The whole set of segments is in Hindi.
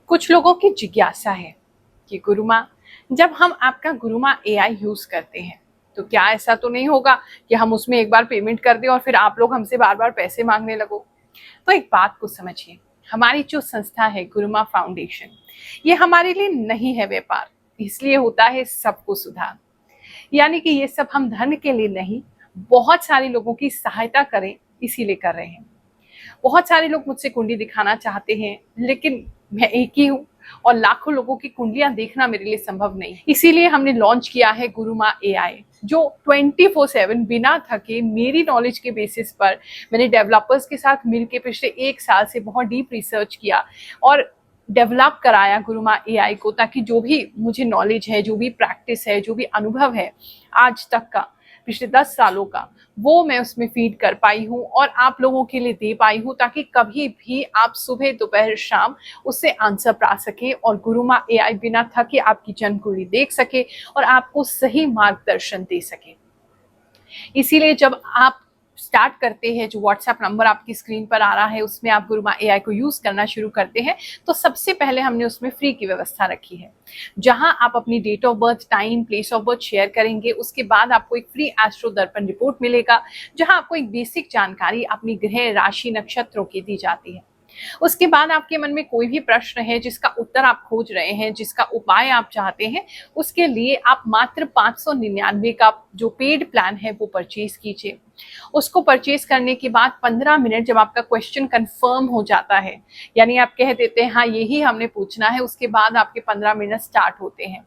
कुछ लोगों की जिज्ञासा है कि गुरुमा, जब हम आपका गुरुमा एआई यूज करते हैं तो क्या ऐसा तो नहीं होगा कि हम उसमें एक बार पेमेंट कर दें और फिर आप लोग हमसे बार बार पैसे मांगने लगो। तो एक बात को समझिए, हमारी जो संस्था है गुरुमा फाउंडेशन, ये हमारे लिए नहीं है व्यापार, इसलिए होता है सबको सुधार। यानी कि ये सब हम धन के लिए नहीं, बहुत सारे लोगों की सहायता करें इसीलिए कर रहे हैं। बहुत सारे लोग मुझसे कुंडली दिखाना चाहते हैं, लेकिन मैं एक ही हूँ और लाखों लोगों की कुंडलियां देखना मेरे लिए संभव नहीं। इसीलिए हमने लॉन्च किया है गुरुमा एआई, जो 24/7 बिना थके मेरी नॉलेज के बेसिस पर मैंने डेवलपर्स के साथ मिलकर पिछले 1 साल से बहुत डीप रिसर्च किया और डेवलप कराया गुरुमा एआई को, ताकि जो भी मुझे नॉलेज है, जो भी प्रैक्टिस है, जो भी अनुभव है आज तक का, पिछले 10 सालों का, वो मैं उसमें फीड कर पाई हूँ और आप लोगों के लिए दे पाई हूँ, ताकि कभी भी आप सुबह दोपहर शाम उससे आंसर पा सके और गुरुमा एआई बिना थके आपकी जन्म कुंडली देख सके और आपको सही मार्गदर्शन दे सके। इसीलिए जब आप स्टार्ट करते हैं, जो व्हाट्सएप नंबर आपकी स्क्रीन पर आ रहा है उसमें आप गुरुमा एआई को यूज करना शुरू करते हैं, तो सबसे पहले हमने उसमें फ्री की व्यवस्था रखी है, जहां आप अपनी date of birth, time, place of birth share करेंगे। उसके बाद आपको एक फ्री एस्ट्रो दर्पण रिपोर्ट मिलेगा, जहां आपको एक बेसिक जानकारी अपनी ग्रह, राशि, नक्षत्रों की दी जाती है। उसके बाद आपके मन में कोई भी प्रश्न है जिसका उत्तर आप खोज रहे हैं, जिसका उपाय आप चाहते हैं, उसके लिए आप मात्र 599 का जो पेड प्लान है वो परचेज कीजिए। उसको परचेज करने के बाद 15 मिनट जब आपका क्वेश्चन कंफर्म हो जाता है, यानी आप कह देते हैं हाँ यही हमने पूछना है, उसके बाद आपके 15 मिनट स्टार्ट होते हैं।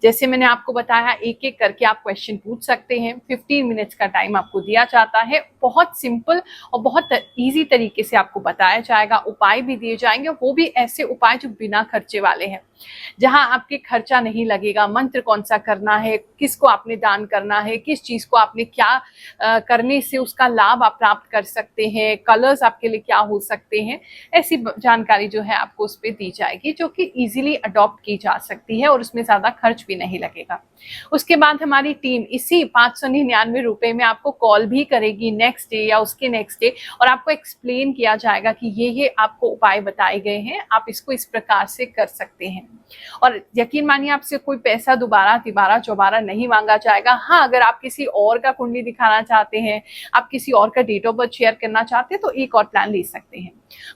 जैसे मैंने आपको बताया, एक एक करके आप क्वेश्चन पूछ सकते हैं। 15 मिनट्स का टाइम आपको दिया जाता है। बहुत सिंपल और बहुत इजी तरीके से आपको बताया जाएगा, उपाय भी दिए जाएंगे, वो भी ऐसे उपाय जो बिना खर्चे वाले हैं, जहां आपके खर्चा नहीं लगेगा। मंत्र कौन सा करना है, किसको आपने दान करना है, किस चीज को आपने क्या करने से उसका लाभ आप प्राप्त कर सकते हैं, कलर्स आपके लिए क्या हो सकते हैं, ऐसी जानकारी जो है आपको उस पर दी जाएगी, जो कि इजीली अडॉप्ट की जा सकती है और उसमें ज्यादा खर्च भी नहीं लगेगा। उसके बाद हमारी टीम इसी 599 रुपए में आपको कॉल भी करेगी नेक्स्ट डे या उसके नेक्स्ट डे, और आपको एक्सप्लेन किया जाएगा कि ये आपको उपाय बताए गए हैं, आप इसको इस प्रकार से कर सकते हैं। और यकीन मानिए, आपसे कोई पैसा दोबारा तिबारा चौबारा नहीं मांगा जाएगा। हाँ, अगर आप किसी और का कुंडली दिखाना चाहते हैं, आप किसी और का डेट ऑफ बर्थ शेयर करना चाहते हैं, तो एक और प्लान ले सकते हैं।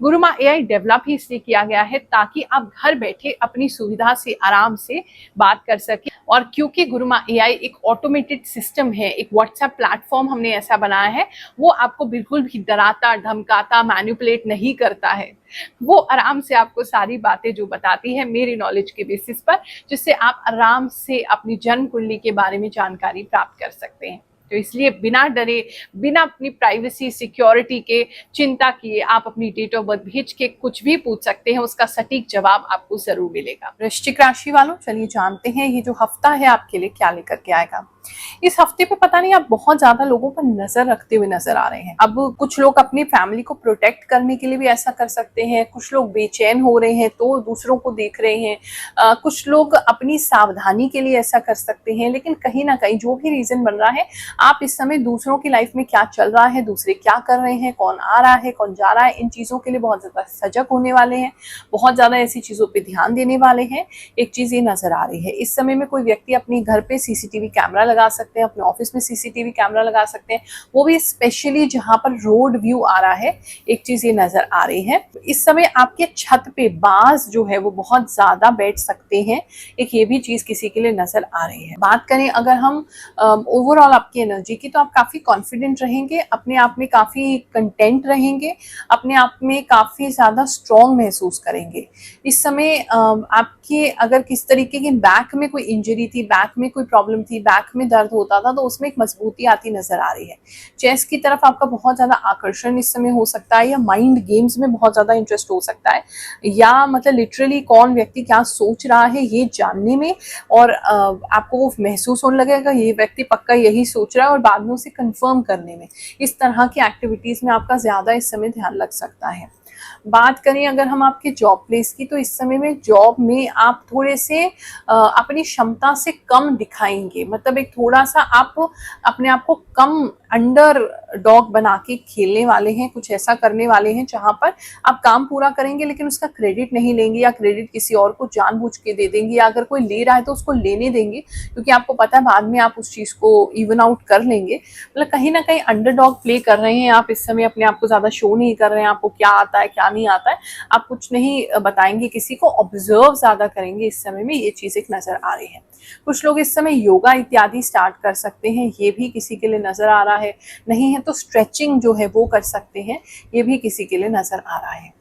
गुरुमा एआई डेवलप ही इसलिए किया गया है ताकि आप घर बैठे अपनी सुविधा से आराम से बात कर सके। और क्योंकि गुरुमा एआई एक ऑटोमेटेड सिस्टम है, एक व्हाट्सएप प्लेटफॉर्म हमने ऐसा बनाया है, वो आपको बिल्कुल भी डराता, धमकाता, मैनिपुलेट नहीं करता है। वो आराम से आपको सारी बातें जो बताती है मेरी नॉलेज के बेसिस पर, जिससे आप आराम से अपनी जन्म कुंडली के बारे में जानकारी प्राप्त कर सकते हैं। तो इसलिए बिना डरे, बिना अपनी प्राइवेसी सिक्योरिटी के चिंता किए आप अपनी डेट ऑफ बर्थ भेज के कुछ भी पूछ सकते हैं, उसका सटीक जवाब आपको जरूर मिलेगा। वृश्चिक राशि वालों, चलिए जानते हैं ये जो हफ्ता है आपके लिए क्या लेकर के आएगा। इस हफ्ते पे पता नहीं आप बहुत ज्यादा लोगों पर नजर रखते हुए नजर आ रहे हैं। अब कुछ लोग अपनी फैमिली को प्रोटेक्ट करने के लिए भी ऐसा कर सकते हैं, कुछ लोग बेचैन हो रहे हैं तो दूसरों को देख रहे हैं, कुछ लोग अपनी सावधानी के लिए ऐसा कर सकते हैं। लेकिन कहीं ना कहीं जो भी रीजन बन रहा है, आप इस समय दूसरों की लाइफ में क्या चल रहा है, दूसरे क्या कर रहे हैं, कौन आ रहा है, कौन जा रहा है, इन चीजों के लिए बहुत ज्यादा सजग होने वाले हैं, बहुत ज्यादा ऐसी चीजों पर ध्यान देने वाले हैं। एक चीज ये नजर आ रही है, इस समय में कोई व्यक्ति अपने घर पे सीसीटीवी कैमरा लगा सकते हैं, अपने ऑफिस में सीसीटीवी कैमरा लगा सकते हैं, वो भी स्पेशली जहां पर रोड व्यू आ रहा है। एक चीज ये नजर आ रही है, इस समय आपके छत पे बाज जो है वो बहुत ज्यादा बैठ सकते हैं। एक ये भी चीज किसी के लिए नजर आ रही है। बात करें अगर हम ओवरऑल आपकी एनर्जी की, तो आप काफी कॉन्फिडेंट रहेंगे, अपने आप में काफी कंटेंट रहेंगे, अपने आप में काफी ज्यादा स्ट्रॉन्ग महसूस करेंगे। इस समय आपके अगर किस तरीके की बैक में कोई इंजरी थी, बैक में कोई प्रॉब्लम थी, बैक में दर्द होता था, तो उसमें एक मजबूती आती नजर आ रही है। चेस की तरफ आपका बहुत ज्यादा आकर्षण इस समय हो सकता है, या माइंड गेम्स में बहुत ज्यादा इंटरेस्ट हो सकता है, या मतलब लिटरली कौन व्यक्ति क्या सोच रहा है ये जानने में, और आपको वो महसूस होने लगेगा ये व्यक्ति पक्का यही सोच रहा है, और बाद में उसे कंफर्म करने में, इस तरह की एक्टिविटीज में आपका ज्यादा इस समय ध्यान लग सकता है। बात करें अगर हम आपके जॉब प्लेस की, तो इस समय में जॉब में आप थोड़े से अपनी क्षमता से कम दिखाएंगे, मतलब एक थोड़ा सा आप अपने आप को कम अंडर डॉग बना के खेलने वाले हैं, कुछ ऐसा करने वाले हैं जहां पर आप काम पूरा करेंगे लेकिन उसका क्रेडिट नहीं लेंगे, या क्रेडिट किसी और को जानबूझ के दे देंगे, या अगर कोई ले रहा है तो उसको लेने देंगे, क्योंकि आपको पता है बाद में आप उस चीज को इवन आउट कर लेंगे। मतलब कहीं ना कहीं अंडरडॉग प्ले कर रहे हैं आप इस समय, अपने आप को ज्यादा शो नहीं कर रहे हैं, आपको क्या आता है क्या नहीं आता है, आप कुछ नहीं बताएंगे किसी को, ऑब्जर्व ज्यादा करेंगे इस समय में, ये चीज एक नजर आ रही है। कुछ लोग इस समय योगा इत्यादि स्टार्ट कर सकते हैं, ये भी किसी के लिए नजर आ रहा है। नहीं है तो स्ट्रेचिंग जो है वो कर सकते हैं, ये भी किसी के लिए नजर आ रहा है।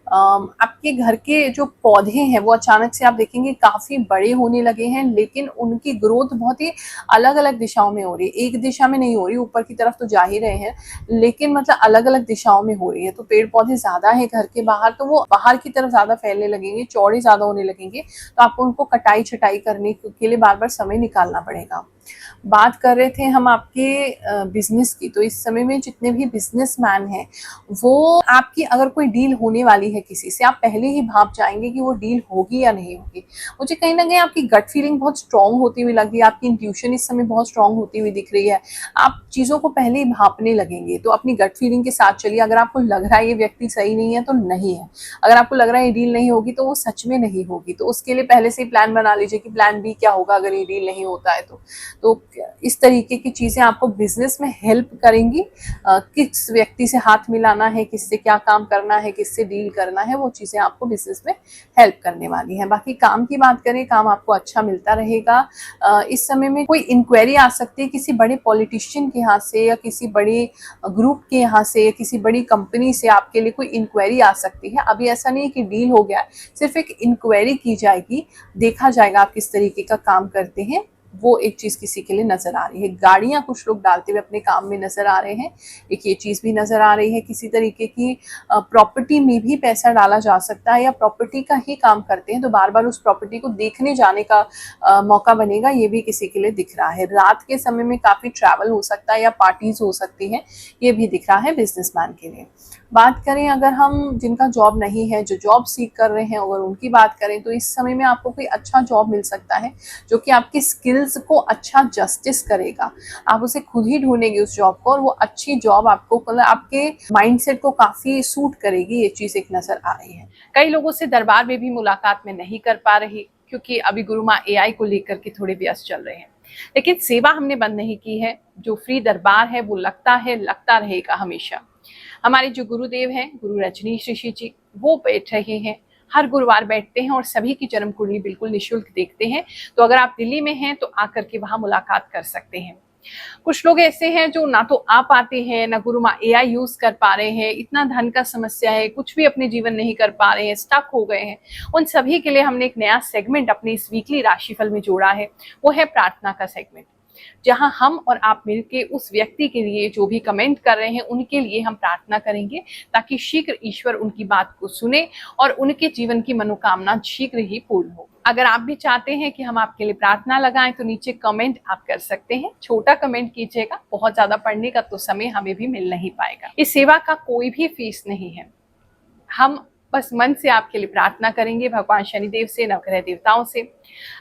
आपके घर के जो पौधे हैं वो अचानक से आप देखेंगे काफी बड़े होने लगे हैं, लेकिन उनकी ग्रोथ बहुत ही अलग अलग दिशाओं में हो रही है, एक दिशा में नहीं हो रही, ऊपर की तरफ तो जा ही रहे हैं लेकिन मतलब अलग अलग दिशाओं में हो रही है। तो पेड़ पौधे ज्यादा है घर के बाहर, तो वो बाहर की तरफ ज्यादा फैलने लगेंगे, चौड़े ज्यादा होने लगेंगे, तो आपको उनको कटाई छटाई करने के लिए बार बार समय निकालना पड़ेगा। बात कर रहे थे हम आपके बिजनेस की, तो इस समय में जितने भी बिजनेसमैन हैं वो आपकी अगर कोई डील होने वाली है किसी से, आप पहले ही भाप जाएंगे कि वो डील होगी या नहीं होगी। मुझे कहीं ना कहीं आपकी गट फीलिंग बहुत स्ट्रांग होती हुई लग रही है, आपकी इंट्यूशन इस समय बहुत स्ट्रांग होती हुई दिख रही है, आप चीजों को पहले ही भापने लगेंगे। तो अपनी गट फीलिंग के साथ चलिए, अगर आपको लग रहा है ये व्यक्ति सही नहीं है तो नहीं है, अगर आपको लग रहा है ये डील नहीं होगी तो वो सच में नहीं होगी, तो उसके लिए पहले से ही प्लान बना लीजिए कि प्लान बी क्या होगा अगर ये डील नहीं होता है तो इस तरीके की चीजें आपको बिजनेस में हेल्प करेंगी। किस व्यक्ति से हाथ मिलाना है, किससे क्या काम करना है, किससे डील करना है, वो चीजें आपको बिजनेस में हेल्प करने वाली हैं। बाकी काम की बात करें, काम आपको अच्छा मिलता रहेगा। इस समय में कोई इंक्वायरी आ सकती है किसी बड़े पॉलिटिशियन के यहाँ से, या किसी बड़े ग्रुप के यहाँ से, या किसी बड़ी कंपनी से आपके लिए कोई इंक्वायरी आ सकती है। अभी ऐसा नहीं है कि डील हो गया, सिर्फ एक इंक्वायरी की जाएगी, देखा जाएगा आप किस तरीके का काम करते हैं, वो एक चीज किसी के लिए नजर आ रही है। गाड़ियां कुछ लोग डालते हुए अपने काम में नजर आ रहे हैं, एक ये चीज भी नजर आ रही है। किसी तरीके की प्रॉपर्टी में भी पैसा डाला जा सकता है, या प्रॉपर्टी का ही काम करते हैं तो बार बार उस प्रॉपर्टी को देखने जाने का मौका बनेगा, ये भी किसी के लिए दिख रहा है। रात के समय में काफी ट्रैवल हो सकता है या पार्टीज हो सकती हैं, ये भी दिख रहा है बिजनेसमैन के लिए। बात करें अगर हम जिनका जॉब नहीं है, जो जॉब सीख कर रहे हैं, अगर उनकी बात करें तो इस समय में आपको कोई अच्छा जॉब मिल सकता है जो कि आपकी स्किल्स को अच्छा जस्टिस करेगा। आप उसे खुद ही ढूंढेंगे उस जॉब को, और वो अच्छी जॉब आपको मतलब आपके माइंडसेट को काफी सूट करेगी, ये चीज एक नजर आ रही है। कई लोगों से दरबार में भी मुलाकात में नहीं कर पा रही, क्योंकि अभी गुरु माँ एआई को लेकर के थोड़े व्यस्त चल रहे हैं, लेकिन सेवा हमने बंद नहीं की है। जो फ्री दरबार है वो लगता रहेगा हमेशा। हमारे जो गुरुदेव हैं, गुरु रजनीश ऋषि जी, वो बैठ रहे हैं, हर गुरुवार बैठते हैं और सभी की जन्म कुंडली बिल्कुल निशुल्क देखते हैं। तो अगर आप दिल्ली में हैं तो आकर के वहां मुलाकात कर सकते हैं। कुछ लोग ऐसे हैं जो ना तो आ पाते हैं, ना गुरु माँ एआई यूज कर पा रहे हैं, इतना धन का समस्या है, कुछ भी अपने जीवन नहीं कर पा रहे हैं, स्टक हो गए हैं। उन सभी के लिए हमने एक नया सेगमेंट अपने इस वीकली राशिफल में जोड़ा है, वो है प्रार्थना का सेगमेंट, जहां हम और आप मिलके उस व्यक्ति के लिए जो भी कमेंट कर रहे हैं उनके लिए हम प्रार्थना करेंगे, ताकि शीघ्र ईश्वर उनकी बात को सुने और उनके जीवन की मनोकामना शीघ्र ही पूर्ण हो। अगर आप भी चाहते हैं कि हम आपके लिए प्रार्थना लगाएं तो नीचे कमेंट आप कर सकते हैं, छोटा कमेंट कीजिएगा, बहुत ज्यादा पढ़ने का तो समय हमें भी मिल नहीं पाएगा। इस सेवा का कोई भी फीस नहीं है, हम बस मन से आपके लिए प्रार्थना करेंगे, भगवान शनिदेव से, नवग्रह देवताओं से।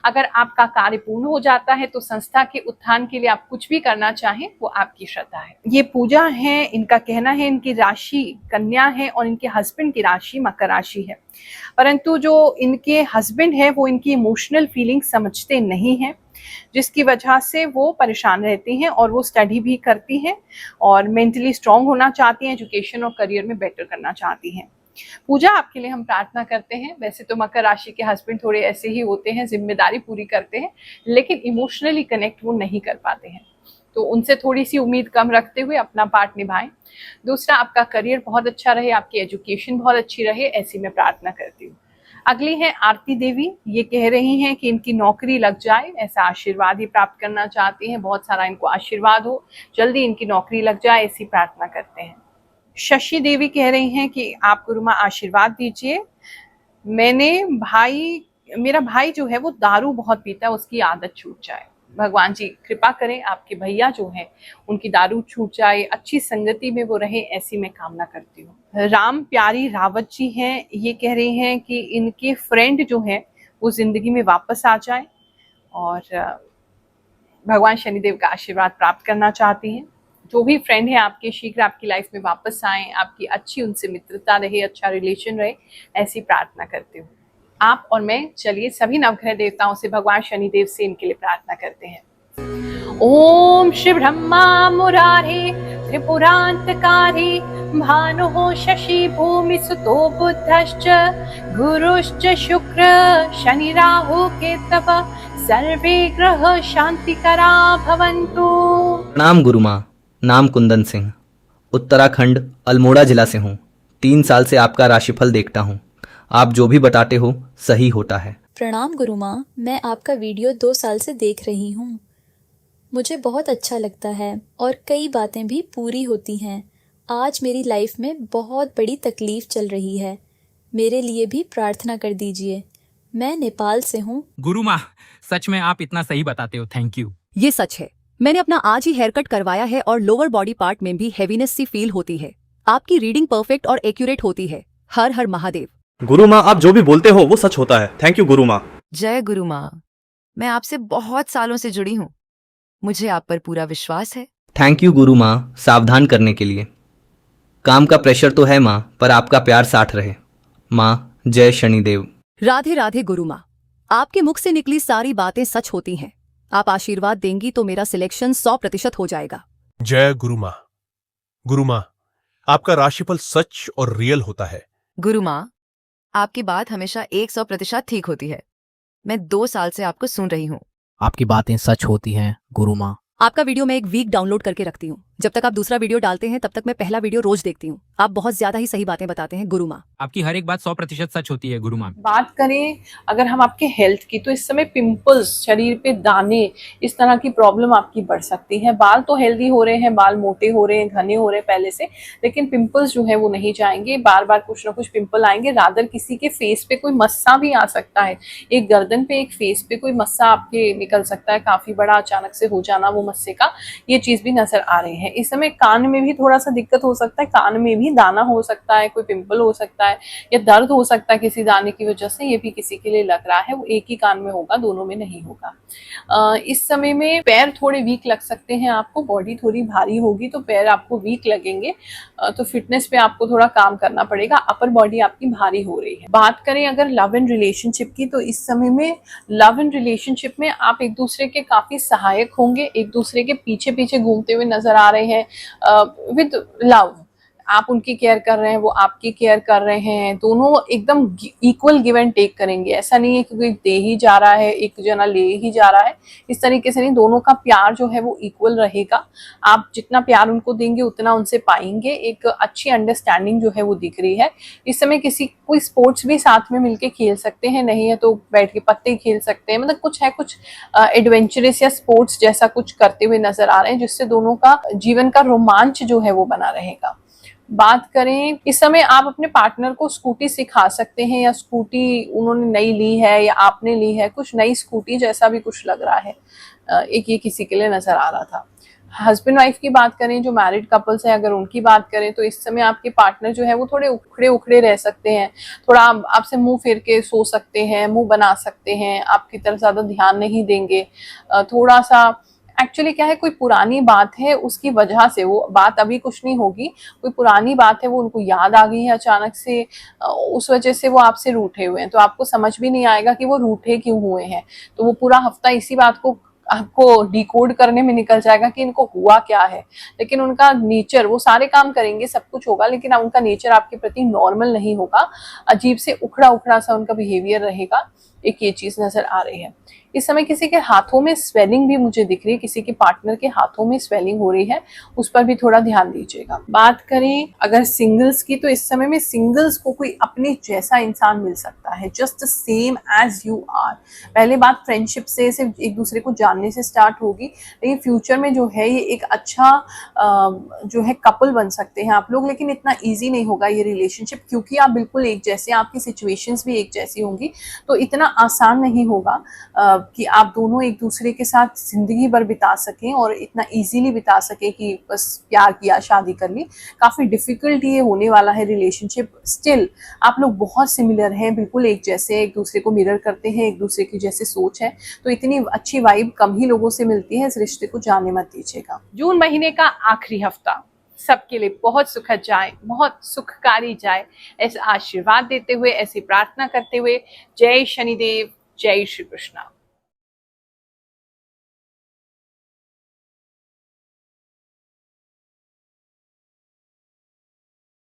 अगर आपका कार्य पूर्ण हो जाता है तो संस्था के उत्थान के लिए आप कुछ भी करना चाहें, वो आपकी श्रद्धा है। ये पूजा है, इनका कहना है इनकी राशि कन्या है और इनके हस्बैंड की राशि मकर राशि है, परंतु जो इनके हस्बैंड है वो इनकी इमोशनल फीलिंग समझते नहीं है, जिसकी वजह से वो परेशान रहती हैं, और वो स्टडी भी करती हैं और मेंटली स्ट्रांग होना चाहती हैं, एजुकेशन और करियर में बेटर करना चाहती हैं। पूजा आपके लिए हम प्रार्थना करते हैं। वैसे तो मकर राशि के हस्बैंड थोड़े ऐसे ही होते हैं, जिम्मेदारी पूरी करते हैं लेकिन इमोशनली कनेक्ट वो नहीं कर पाते हैं, तो उनसे थोड़ी सी उम्मीद कम रखते हुए अपना पार्ट निभाएं। दूसरा, आपका करियर बहुत अच्छा रहे, आपकी एजुकेशन बहुत अच्छी रहे, ऐसी मैं प्रार्थना करती हूँ। अगली है आरती देवी, ये कह रही हैं कि इनकी नौकरी लग जाए, ऐसा आशीर्वाद ही प्राप्त करना चाहती हैं, बहुत सारा इनको आशीर्वाद हो, जल्दी इनकी नौकरी लग जाए, ऐसी प्रार्थना करते हैं। शशि देवी कह रही हैं कि आप गुरु माँ आशीर्वाद दीजिए, मेरा भाई जो है वो दारू बहुत पीता है, उसकी आदत छूट जाए। भगवान जी कृपा करें आपके भैया जो हैं उनकी दारू छूट जाए, अच्छी संगति में वो रहे, ऐसी मैं कामना करती हूँ। राम प्यारी रावत जी हैं, ये कह रहे हैं कि इनके फ्रेंड जो हैं वो जिंदगी में वापस आ जाए और भगवान शनिदेव का आशीर्वाद प्राप्त करना चाहती हैं। जो भी फ्रेंड है आपके शीघ्र आपकी लाइफ में वापस आए, आपकी अच्छी उनसे मित्रता रहे, अच्छा रिलेशन रहे, ऐसी प्रार्थना करती हूँ। आप और मैं चलिए सभी नवग्रह देवताओं से भगवान शनिदेव से इनके लिए प्रार्थना करते हैं। ओम श्री ब्रह्मा मुरारे त्रिपुरांतकारी भानुः शशि भूमि सुतो बुद्धश्च गुरुश्च शुक्र शनि राहु केतव सर्वे ग्रह शांतिकरा भवन्तु। प्रणाम गुरु माँ। नाम कुंदन सिंह, उत्तराखंड अल्मोड़ा जिला से हूँ। 3 साल से आपका राशिफल देखता हूँ। आप जो भी बताते हो सही होता है। प्रणाम गुरु माँ, मैं आपका वीडियो 2 साल से देख रही हूँ। मुझे बहुत अच्छा लगता है और कई बातें भी पूरी होती हैं। आज मेरी लाइफ में बहुत बड़ी तकलीफ चल रही है, मेरे लिए भी प्रार्थना कर दीजिए। मैं नेपाल से हूँ। गुरु माँ, सच में आप इतना सही बताते हो, थैंक यू। ये सच है, मैंने अपना आज ही हेयर कट करवाया है और लोअर बॉडी पार्ट में भी हेवीनेस सी फील होती है। आपकी रीडिंग परफेक्ट और एक्यूरेट होती है। हर हर महादेव। गुरु माँ, आप जो भी बोलते हो वो सच होता है। थैंक यू गुरु माँ। जय गुरु माँ, मैं आपसे बहुत सालों से जुड़ी हूँ, मुझे आप पर पूरा विश्वास है। थैंक यू गुरु माँ सावधान करने के लिए। काम का प्रेशर तो है माँ, पर आपका प्यार साथ रहे। माँ जय शनिदेव। राधे राधे गुरु माँ, आपके मुख से निकली सारी बातें सच होती हैं। आप आशीर्वाद देंगी तो मेरा सिलेक्शन 100% हो जाएगा। जय गुरु माँ। गुरु माँ, आपका राशिफल सच और रियल होता है। गुरु माँ, आपकी बात हमेशा 100% ठीक होती है। मैं 2 साल से आपको सुन रही हूँ। आपकी बातें सच होती हैं गुरु माँ। आपका वीडियो मैं 1 वीक डाउनलोड करके रखती हूँ। जब तक आप दूसरा वीडियो डालते हैं तब तक मैं पहला वीडियो रोज देखती हूँ। आप बहुत ज्यादा ही सही बातें बताते हैं गुरु माँ। आपकी हर एक बात 100% सच होती है गुरु माँ। बात करें अगर हम आपके हेल्थ की, तो इस समय पिंपल्स, शरीर पे दाने, इस तरह की प्रॉब्लम आपकी बढ़ सकती है। बाल तो हेल्दी हो रहे हैं, बाल मोटे हो रहे हैं, घने हो रहे हैं पहले से, लेकिन पिंपल्स जो है वो नहीं जाएंगे। बार बार कुछ ना कुछ पिंपल आएंगे। रादर किसी के फेस पे कोई मस्सा भी आ सकता है, एक गर्दन पे, एक फेस पे कोई मस्सा आपके निकल सकता है, काफी बड़ा अचानक से हो जाना वो मस्से का, ये चीज भी नजर आ रही है। इस समय कान में भी थोड़ा सा दिक्कत हो सकता है, कान में भी दाना हो सकता है, कोई पिंपल हो सकता है या दर्द हो सकता है किसी दाने की वजह से, ये भी किसी के लिए लग रहा है। वो एक ही कान में होगा, दोनों में नहीं होगा। इस समय में पैर थोड़े वीक लग सकते हैं आपको, बॉडी थोड़ी भारी होगी तो पैर आपको वीक लगेंगे, तो फिटनेस पे आपको थोड़ा काम करना पड़ेगा। अपर बॉडी आपकी भारी हो रही है। बात करें अगर लव एंड रिलेशनशिप की, तो इस समय में लव एंड रिलेशनशिप में आप एक दूसरे के काफी सहायक होंगे, एक दूसरे के पीछे पीछे घूमते हुए नजर आ रहे हैं। विद लव आप उनकी केयर कर रहे हैं, वो आपकी केयर कर रहे हैं, दोनों एकदम इक्वल गिव एंड टेक करेंगे। ऐसा नहीं है कि कोई दे ही जा रहा है, एक जना ले ही जा रहा है, इस तरीके से नहीं। दोनों का प्यार जो है वो इक्वल रहेगा। आप जितना प्यार उनको देंगे उतना उनसे पाएंगे। एक अच्छी अंडरस्टैंडिंग जो है वो दिख रही है। इस समय कोई स्पोर्ट्स भी साथ में मिलके खेल सकते हैं, नहीं है तो बैठ के पत्ते खेल सकते हैं, मतलब कुछ है, कुछ एडवेंचरस या स्पोर्ट्स जैसा कुछ करते हुए नजर आ रहे हैं, जिससे दोनों का जीवन का रोमांच जो है वो बना रहेगा। बात करें इस समय आप अपने पार्टनर को स्कूटी सिखा सकते हैं, या स्कूटी उन्होंने नई ली है या आपने ली है, कुछ नई स्कूटी जैसा भी कुछ लग रहा है। एक ये किसी के लिए नजर आ रहा था। हस्बैंड वाइफ की बात करें, जो मैरिड कपल्स हैं, अगर उनकी बात करें तो इस समय आपके पार्टनर जो है वो थोड़े उखड़े उखड़े रह सकते हैं, थोड़ा आपसे मुंह फेर के सो सकते हैं, मुंह बना सकते हैं, आपकी तरफ ज्यादा ध्यान नहीं देंगे। थोड़ा सा एक्चुअली क्या है, कोई पुरानी बात है उसकी वजह से, वो बात अभी कुछ नहीं होगी, कोई पुरानी बात है वो उनको याद आ गई है अचानक से, उस वजह से वो आपसे रूठे हुए हैं। तो आपको समझ भी नहीं आएगा कि वो रूठे क्यों हुए हैं। तो वो पूरा हफ्ता इसी बात को आपको डिकोड करने में निकल जाएगा कि इनको हुआ क्या है। लेकिन उनका नेचर, वो सारे काम करेंगे, सब कुछ होगा, लेकिन उनका नेचर आपके प्रति नॉर्मल नहीं होगा, अजीब से उखड़ा उखड़ा सा उनका बिहेवियर रहेगा। एक ये चीज नजर आ रही है। इस समय किसी के हाथों में स्वेलिंग भी मुझे दिख रही है, किसी के पार्टनर के हाथों में स्वेलिंग हो रही है, उस पर भी थोड़ा ध्यान दीजिएगा। बात करें अगर सिंगल्स की, तो इस समय में सिंगल्स को कोई अपने जैसा इंसान मिल सकता है, just the same age you are. पहले बात फ्रेंडशिप से, सिर्फ एक दूसरे को जानने से स्टार्ट होगी, लेकिन फ्यूचर में जो है ये एक अच्छा जो है कपल बन सकते हैं आप लोग। लेकिन इतना ईजी नहीं होगा ये रिलेशनशिप, क्योंकि आप बिल्कुल एक जैसे, आपकी सिचुएशंस भी एक जैसी होंगी, तो इतना आसान नहीं होगा। कि आप दोनों एक दूसरे के साथ जिंदगी भर बिता सकें और इतना इजीली बिता सकें कि बस प्यार किया शादी कर ली। काफ़ी डिफिकल्ट ये होने वाला है रिलेशनशिप। स्टिल आप लोग बहुत सिमिलर हैं, बिल्कुल एक जैसे, एक दूसरे को मिरर करते हैं, एक दूसरे की जैसे सोच है। तो इतनी अच्छी वाइब कम ही लोगों से मिलती है। इस रिश्ते को जाने मत दीजिएगा। जून महीने का आखिरी हफ्ता सबके लिए बहुत सुखद जाए, बहुत सुखकारी जाए, ऐसा आशीर्वाद देते हुए, ऐसी प्रार्थना करते हुए, जय शनिदेव, जय श्री कृष्णा।